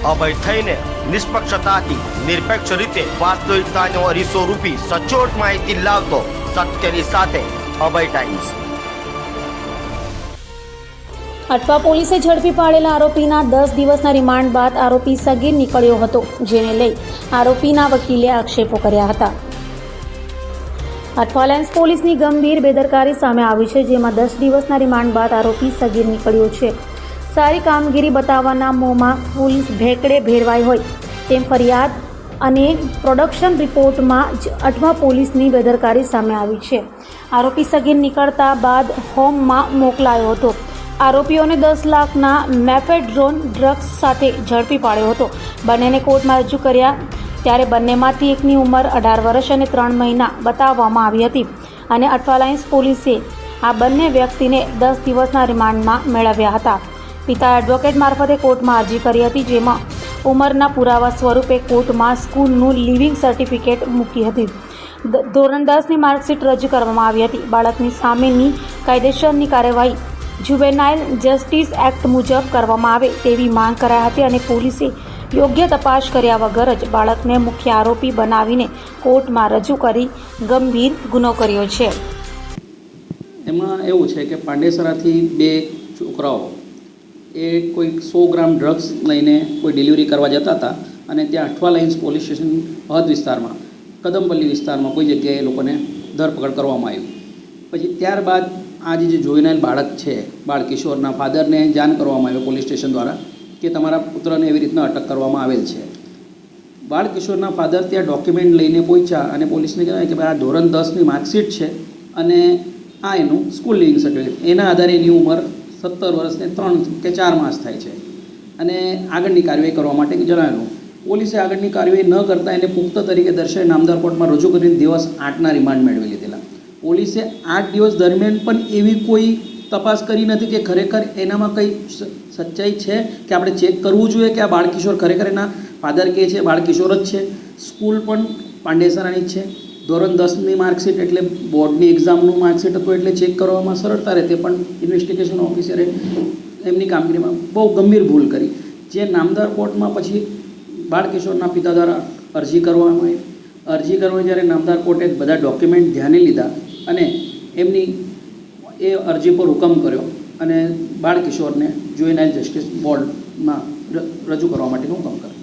અભય થઈને નિષ્પક્ષતાથી નિરપેક્ષ રીતે વાસ્તવિકતાનો અરીસો રૂપી સચોટ માહિતી લાવતો સત્યની સાથે અભય ટાઈમ્સ। અઠવા પોલીસે ઝડપી પાડેલા આરોપીના 10 દિવસના રિમાન્ડ બાદ આરોપી સગીર નીકળ્યો હતો, જેને લઈ આરોપીના વકીલે આક્ષેપો કર્યા હતા। અઠવા લાયન્સ પોલીસની ગંભીર બેદરકારી સામે આવી છે, જેમાં 10 દિવસના રિમાન્ડ બાદ આરોપી સગીર નીકળ્યો છે। સારી કામગીરી બતાવવાના મોંમાં પોલીસ ભેકડે ભેરવાઈ હોય તેમ ફરિયાદ અને પ્રોડક્શન રિપોર્ટમાં જ અઠવા પોલીસની બેદરકારી સામે આવી છે। આરોપી સગીર નીકળતા બાદ હોમમાં મોકલાયો હતો। આરોપીઓને 10 લાખના મેફેડ્રોન ડ્રગ્સ સાથે ઝડપી પાડ્યો હતો। બંનેને કોર્ટમાં રજૂ કર્યા ત્યારે બંનેમાંથી એકની ઉંમર 18 વર્ષ અને 3 મહિના બતાવવામાં આવી હતી અને અઠવા લાયન્સ પોલીસે આ બંને વ્યક્તિને 10 દિવસના રિમાન્ડમાં મેળવ્યા હતા। પિતા એડવોકેટ મારફતે કોર્ટમાં અરજી કરી હતી, જેમાં ઉંમરના પુરાવા સ્વરૂપે કોર્ટમાં સ્કૂલનું લિવિંગ સર્ટિફિકેટ મૂકી હતી। ધોરણ 10ની માર્કશીટ રજૂ કરવામાં આવી હતી। બાળકની સામેની કાયદેસરની કાર્યવાહી જુવેનાઇલ જસ્ટિસ એક્ટ મુજબ કરવામાં આવે તેવી માંગ કરાઈ હતી અને પોલીસે યોગ્ય તપાસ કર્યા વગર જ બાળકને મુખ્ય આરોપી બનાવીને કોર્ટમાં રજૂ કરી ગંભીર ગુનો કર્યો છે। એમાં એવું છે કે પાંડેસરાથી બે છોકરાઓ એ કોઈ 100 ગ્રામ ડ્રગ્સ લઈને કોઈ ડિલિવરી કરવા જતા હતા અને ત્યાં અઠવા લાઇન્સ પોલીસ સ્ટેશન હદ વિસ્તારમાં કદમપલ્લી વિસ્તારમાં કોઈ જગ્યાએ એ લોકોને ધરપકડ કરવામાં આવી। પછી ત્યારબાદ આજે જે જોઈનાયેલ બાળક છે, બાળ કિશોરના ફાધરને જાણ કરવામાં આવ્યો પોલીસ સ્ટેશન દ્વારા કે તમારા પુત્રને એવી રીતના અટક કરવામાં આવેલ છે। બાળ કિશોરના ફાધર ત્યાં ડોક્યુમેન્ટ લઈને પહોંચ્યા અને પોલીસને કહેવાય કે ભાઈ આ ધોરણ 10ની માર્કશીટ છે અને આ એનું સ્કૂલ લિવિંગ સર્ટિફિકેટ, એના આધારે એની ઉંમર 17 વર્ષને 3 કે 4 માસ થાય છે અને આગળની કાર્યવાહી કરવા માટે જણાવેલું। પોલીસે આગળની કાર્યવાહી ન કરતાં એને પુખ્ત તરીકે દર્શાવી નામદાર કોર્ટમાં રજૂ કરીને દિવસ 8ના રિમાન્ડ મેળવી લીધેલા। પોલીસે 8 દિવસ દરમિયાન પણ એવી કોઈ તપાસ કરી નથી કે ખરેખર એનામાં કંઈ સચ્ચાઈ છે કે આપણે ચેક કરવું જોઈએ કે આ બાળકિશોર ખરેખર એના ફાધર કહે છે બાળકિશોર જ છે। સ્કૂલ પણ પાંડેસરાની જ છે। ધોરણ 10ની માર્કશીટ એટલે બોર્ડની એક્ઝામનું માર્કશીટ હતું એટલે ચેક કરવામાં સરળતા રહે, તે પણ ઇન્વેસ્ટિગેશન ઓફિસરે એમની કામગીરીમાં બહુ ગંભીર ભૂલ કરી, જે નામદાર કોર્ટમાં પછી બાળકિશોરના પિતા દ્વારા અરજી કરવામાં આવી। અરજી કરવા જ્યારે નામદાર કોર્ટે બધા ડોક્યુમેન્ટ ધ્યાને લીધા અને એમની એ અરજી પર હુકમ કર્યો અને બાળકિશોરને જુવેનાઇલ જસ્ટિસ બોર્ડમાં રજૂ કરવા માટેનો હુકમ કર્યો।